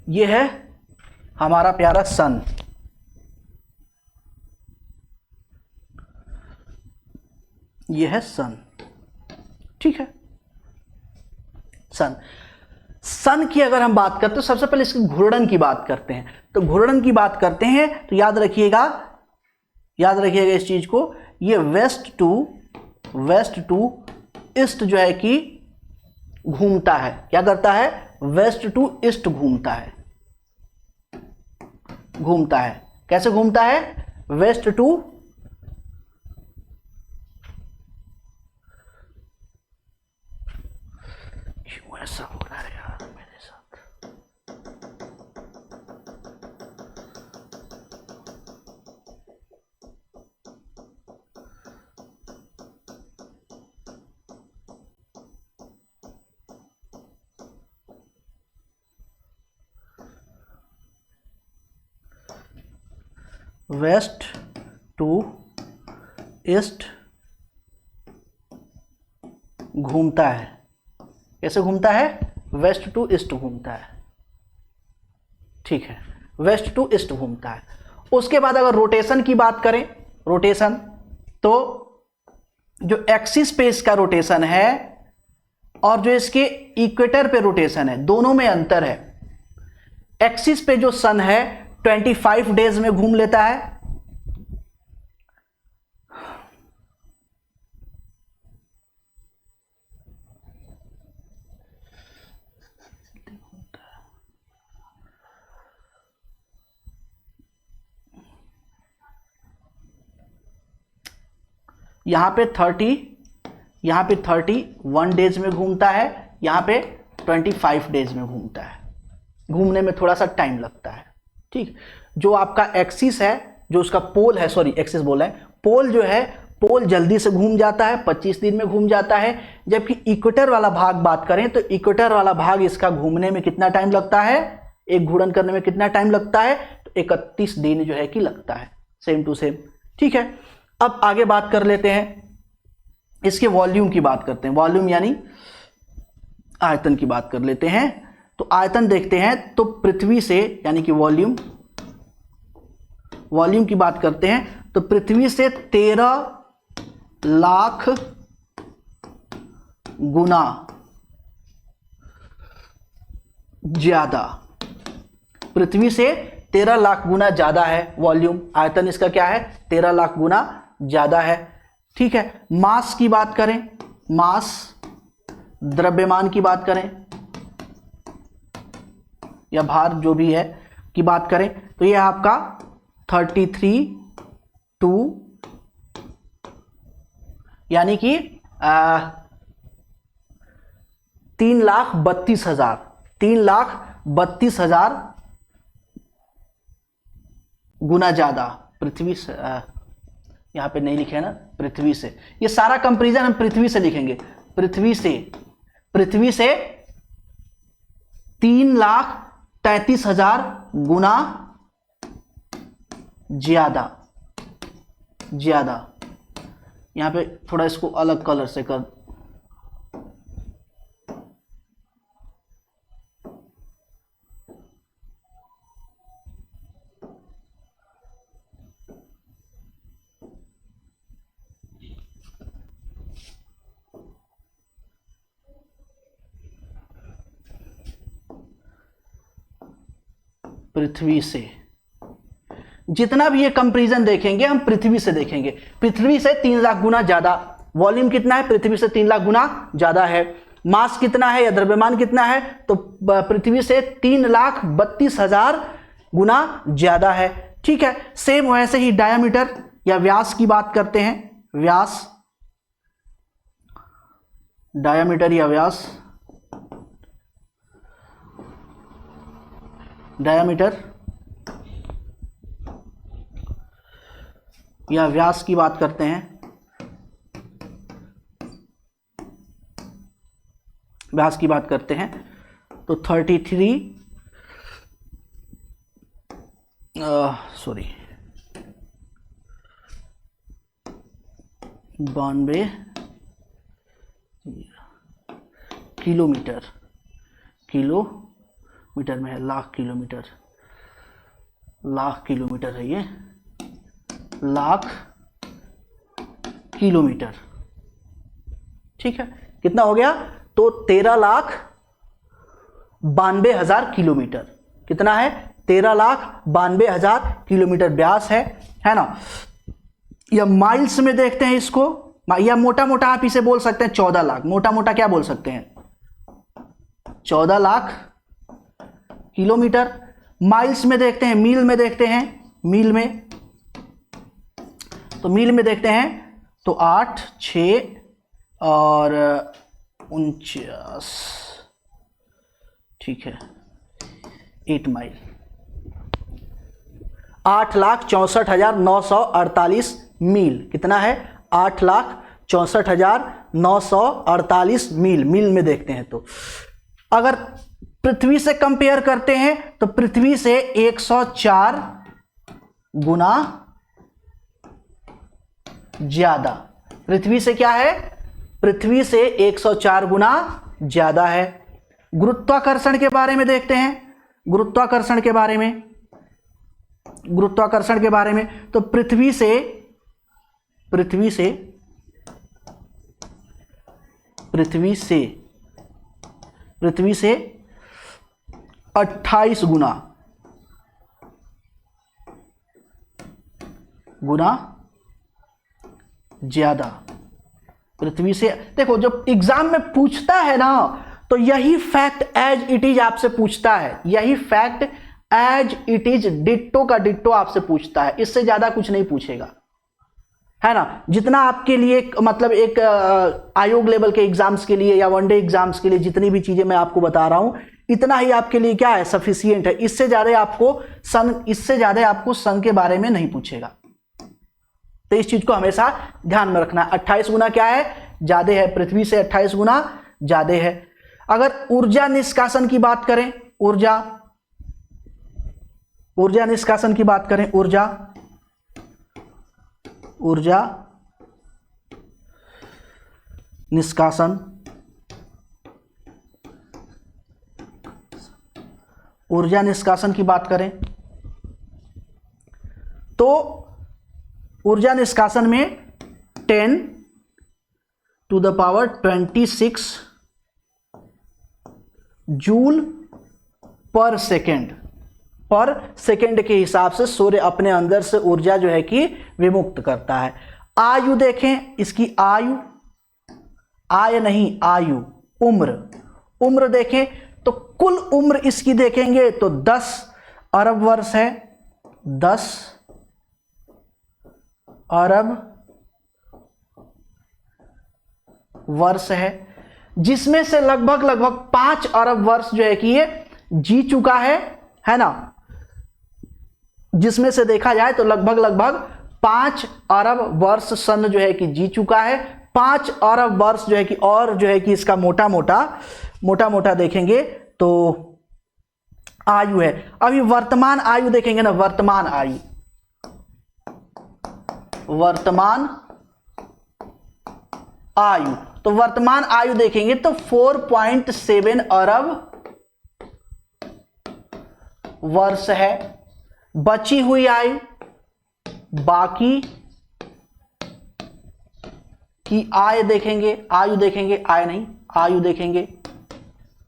ये है हमारा प्यारा सन। ये है सन। ठीक है, सन। सन की अगर हम बात करते हैं तो सबसे पहले इसकी घूर्णन की बात करते हैं। तो घूर्णन की बात करते हैं तो याद रखिएगा इस चीज को। ये वेस्ट टू ईस्ट जो है कि घूमता है। क्या करता है? वेस्ट टू ईस्ट घूमता है। कैसे घूमता है? वेस्ट टू, क्यों ऐसा हो रहा है यार मेरे साथ? वेस्ट टू ईस्ट घूमता है। कैसे घूमता है? वेस्ट टू ईस्ट घूमता है। ठीक है, वेस्ट टू ईस्ट घूमता है। उसके बाद अगर रोटेशन की बात करें, रोटेशन, तो जो एक्सिस पे इसका रोटेशन है और जो इसके इक्वेटर पे रोटेशन है, दोनों में अंतर है। एक्सिस पे जो सन है 25 डेज में घूम लेता है। यहां पे 31 डेज में घूमता है, यहां पे 25 डेज में घूमता है। घूमने में थोड़ा सा टाइम लगता है। ठीक, जो आपका एक्सिस है, जो उसका पोल है, सॉरी एक्सिस बोला है, पोल जो है, पोल जल्दी से घूम जाता है, 25 दिन में घूम जाता है। जबकि इक्वेटर वाला भाग बात करें तो इक्वेटर वाला भाग इसका घूमने में कितना टाइम लगता है? एक घूर्णन करने में कितना टाइम लगता है? तो 31 दिन जो है कि लगता है, सेम टू सेम। ठीक है, अब आगे बात कर लेते हैं, इसके वॉल्यूम की बात करते हैं। वॉल्यूम यानी आयतन की बात कर लेते हैं। तो आयतन देखते हैं तो पृथ्वी से, यानी कि वॉल्यूम की बात करते हैं तो पृथ्वी से 13 लाख गुना ज्यादा, पृथ्वी से 13 लाख गुना ज्यादा है वॉल्यूम। आयतन इसका क्या है? 13 लाख गुना ज्यादा है। ठीक है, मास की बात करें, मास, द्रव्यमान की बात करें या भार जो भी है की बात करें तो ये आपका 33 यानी कि 3,32,000 गुना ज्यादा पृथ्वी से, यहां पे नहीं लिखे है ना, पृथ्वी से। ये सारा कंपैरिजन हम पृथ्वी से लिखेंगे, पृथ्वी से 3,33,000 गुना ज्यादा। यहां पे थोड़ा इसको अलग कलर से कर, पृथ्वी से जितना भी ये कंपैरिजन देखेंगे हम पृथ्वी से देखेंगे। पृथ्वी से 3 लाख गुना ज्यादा वॉल्यूम कितना है, पृथ्वी से 3 लाख गुना ज्यादा है। मास कितना है या द्रव्यमान कितना है, तो पृथ्वी से 3,32,000 गुना ज्यादा है। ठीक है, सेम वैसे ही डायामीटर या व्यास की बात करते हैं। व्यास, डायामीटर या व्यास, डायामीटर या व्यास की बात करते हैं। व्यास की बात करते हैं तो 92 किलोमीटर, किलोमीटर में है, लाख किलोमीटर है ये, लाख किलोमीटर। ठीक है, कितना हो गया, तो 13,92,000 किलोमीटर। कितना है, 13,92,000 किलोमीटर व्यास है ना। या माइल्स में देखते हैं इसको, या मोटा मोटा आप इसे बोल सकते हैं 14 लाख। मोटा मोटा क्या बोल सकते हैं, 14 लाख किलोमीटर। माइल्स में देखते हैं, मील में देखते हैं, मील में तो मील में देखते हैं तो 8, 6 और 49, ठीक है, 8 माइल। 8,64,948 मील। कितना है, 8,64,948 मील। मील में देखते हैं तो अगर पृथ्वी से कंपेयर करते हैं तो पृथ्वी से 104 गुना ज्यादा। पृथ्वी से क्या है, पृथ्वी से 104 गुना ज्यादा है। गुरुत्वाकर्षण के बारे में देखते हैं, गुरुत्वाकर्षण के बारे में तो पृथ्वी से 28 गुना ज्यादा। पृथ्वी से देखो, जब एग्जाम में पूछता है ना तो यही फैक्ट एज इट इज आपसे पूछता है, यही fact as it is ditto का डिट्टो आपसे पूछता है, इससे ज्यादा कुछ नहीं पूछेगा, है ना। जितना आपके लिए मतलब एक आयोग लेवल के एग्जाम्स के लिए या वनडे एग्जाम्स के लिए जितनी भी चीजें मैं आपको बता रहा हूं, इतना ही आपके लिए क्या है, सफिशियंट है। इससे ज्यादा आपको सन के बारे में नहीं पूछेगा। तो इस चीज को हमेशा ध्यान में रखना है। 28 गुना क्या है, ज्यादा है, पृथ्वी से 28 गुना ज्यादा है। अगर ऊर्जा निष्कासन की बात करें, ऊर्जा निष्कासन की बात करें, ऊर्जा निष्कासन, ऊर्जा निष्कासन की बात करें तो ऊर्जा निष्कासन में 10⁻26 जूल पर सेकेंड के हिसाब से सूर्य अपने अंदर से ऊर्जा जो है कि विमुक्त करता है। आयु देखें, इसकी आयु, आय नहीं आयु, उम्र देखें तो कुल उम्र इसकी देखेंगे तो 10 अरब वर्ष है, 10 अरब वर्ष है, जिसमें से लगभग 5 अरब वर्ष जो है कि ये जी चुका है ना, जिसमें से देखा जाए तो लगभग 5 अरब वर्ष सन जो है कि जी चुका है। 5 अरब वर्ष जो है कि और जो है कि इसका मोटा मोटा देखेंगे तो आयु है। अभी वर्तमान आयु देखेंगे ना, वर्तमान आयु तो वर्तमान आयु देखेंगे तो 4.7 अरब वर्ष है। बची हुई आयु, बाकी की आयु देखेंगे, आयु देखेंगे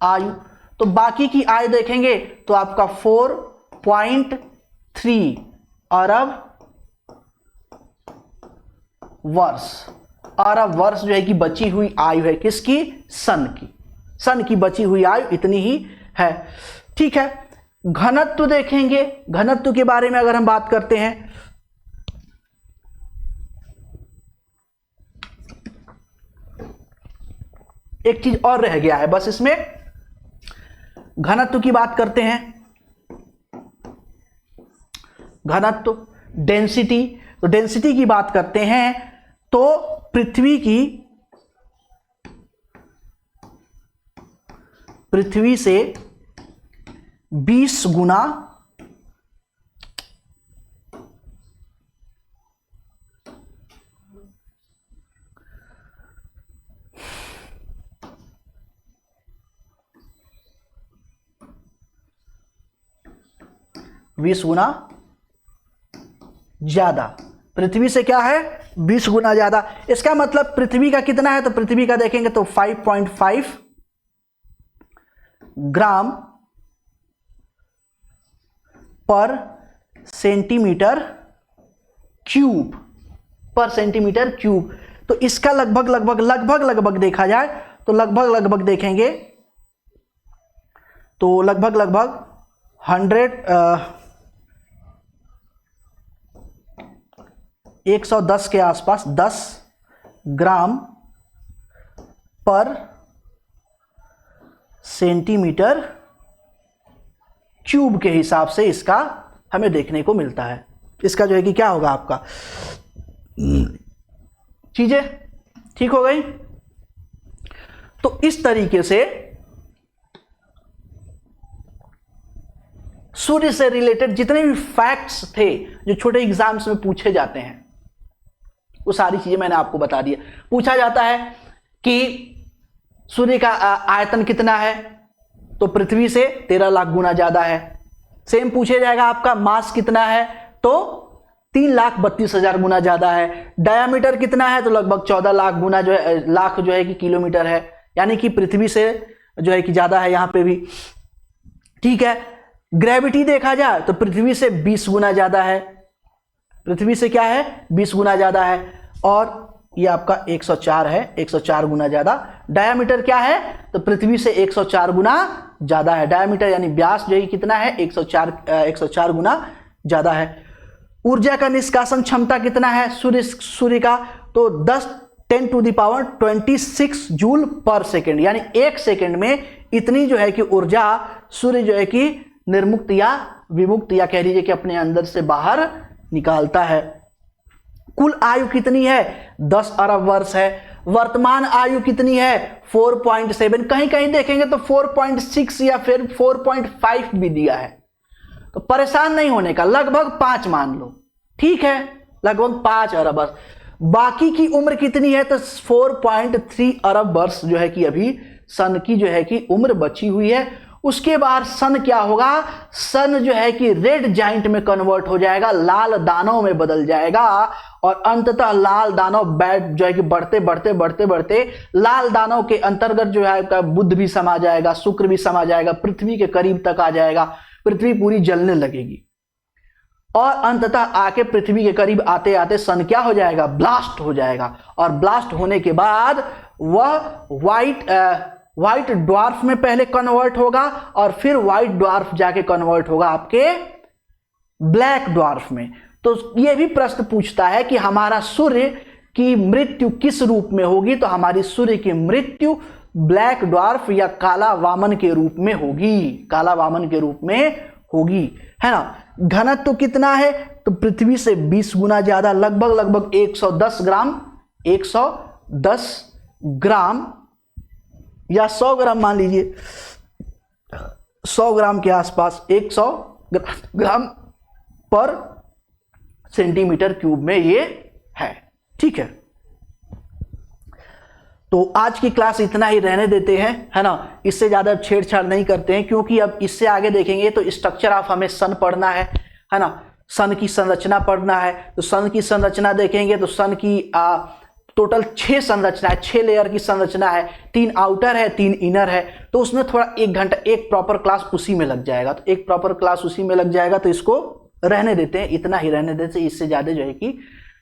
आयु, तो बाकी की आयु देखेंगे तो आपका 4.3 अरब वर्ष जो है कि बची हुई आयु है, किसकी? सन की बची हुई आयु इतनी ही है। ठीक है, घनत्व देखेंगे। घनत्व के बारे में अगर हम बात करते हैं, एक चीज और रह गया है बस इसमें, घनत्व की बात करते हैं। घनत्व, डेंसिटी, तो डेंसिटी की बात करते हैं तो पृथ्वी से 20 गुना ज्यादा, पृथ्वी से क्या है? 20 गुना ज्यादा। इसका मतलब पृथ्वी का कितना है? तो पृथ्वी का देखेंगे तो 5.5 ग्राम पर सेंटीमीटर क्यूब, तो इसका लगभग देखा जाए तो लगभग देखेंगे तो लगभग 110 के आसपास 10 ग्राम पर सेंटीमीटर क्यूब के हिसाब से इसका हमें देखने को मिलता है। इसका जो है कि क्या होगा आपका, चीजें ठीक हो गई। तो इस तरीके से सूर्य से रिलेटेड जितने भी फैक्ट्स थे जो छोटे एग्जाम्स में पूछे जाते हैं, वो सारी चीजें मैंने आपको बता दी। पूछा जाता है कि सूर्य का आयतन कितना है, तो पृथ्वी से 13 लाख गुना ज्यादा है। सेम पूछे जाएगा आपका मास कितना है, तो 3,32,000 गुना ज्यादा है। डायामीटर कितना है, तो लगभग 14 लाख गुना लाख जो है कि किलोमीटर है, यानी कि पृथ्वी से जो है कि ज्यादा है यहां पे भी। ठीक है, ग्रेविटी देखा जाए तो पृथ्वी से 20 गुना ज्यादा है, पृथ्वी से क्या है? 20 गुना ज्यादा है। और ये आपका 104 है, 104 गुना ज्यादा। डायामीटर क्या है, तो पृथ्वी से 104 गुना ज्यादा है। डायामीटर यानी व्यास जो है कितना है, 104 गुना ज्यादा है। ऊर्जा का निष्कासन क्षमता कितना है सूर्य का, तो 10⁻26 जूल पर सेकेंड, यानी 1 सेकेंड में इतनी जो है कि ऊर्जा सूर्य जो है कि निर्मुक्त या विमुक्त या कह लीजिए कि अपने अंदर से बाहर निकालता है। कुल आयु कितनी है? 10 अरब वर्ष है। वर्तमान आयु कितनी है? 4.7, कहीं कहीं देखेंगे तो 4.6 या फिर 4.5 भी दिया है, तो परेशान नहीं होने का, लगभग 5 मान लो। ठीक है, लगभग 5 अरब वर्ष। बाकी की उम्र कितनी है, तो 4.3 अरब वर्ष जो है कि अभी सन की जो है कि उम्र बची हुई है। उसके बाद सन क्या होगा, सन जो है कि रेड जाइंट में कन्वर्ट हो जाएगा, लाल दानव में बदल जाएगा, और अंततः लाल दानव जो है कि बढ़ते लाल दानव के अंतर्गत जो है बुध भी समा जाएगा, शुक्र भी समा जाएगा, पृथ्वी के करीब तक आ जाएगा, पृथ्वी पूरी जलने लगेगी, और अंततः आके पृथ्वी के करीब आते आते सन क्या हो जाएगा, ब्लास्ट हो जाएगा। और ब्लास्ट होने के बाद वह व्हाइट ड्वार्फ में पहले कन्वर्ट होगा और फिर व्हाइट ड्वार्फ जाके कन्वर्ट होगा आपके ब्लैक ड्वार्फ में। तो यह भी प्रश्न पूछता है कि हमारा सूर्य की मृत्यु किस रूप में होगी, तो हमारी सूर्य की मृत्यु ब्लैक ड्वार्फ या काला वामन के रूप में होगी, काला वामन के रूप में होगी, है ना। घनत्व तो कितना है, तो पृथ्वी से 20 गुना ज्यादा, लगभग 110 ग्राम, 110 ग्राम या 100 ग्राम मान लीजिए, 100 ग्राम के आसपास, 100 ग्राम पर सेंटीमीटर क्यूब में ये है, ठीक है। तो आज की क्लास इतना ही रहने देते हैं, है ना, इससे ज्यादा छेड़छाड़ नहीं करते हैं, क्योंकि अब इससे आगे देखेंगे तो स्ट्रक्चर ऑफ हमें सन पढ़ना है ना, सन की संरचना पढ़ना है। तो सन की संरचना देखेंगे तो सन की टोटल 6 संरचना है, 6 लेयर की संरचना है, 3 आउटर है, 3 इनर है। तो उसमें थोड़ा 1 घंटा, एक प्रॉपर क्लास उसी में लग जाएगा, तो एक प्रॉपर क्लास उसी में लग जाएगा, तो इसको रहने देते हैं, इतना ही रहने देते हैं, इससे ज्यादा जो है कि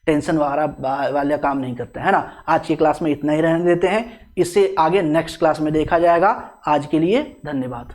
टेंशन वगैरह वाले काम नहीं करते, है ना। आज की क्लास में इतना ही रहने देते हैं, इससे आगे नेक्स्ट क्लास में देखा जाएगा। आज के लिए धन्यवाद।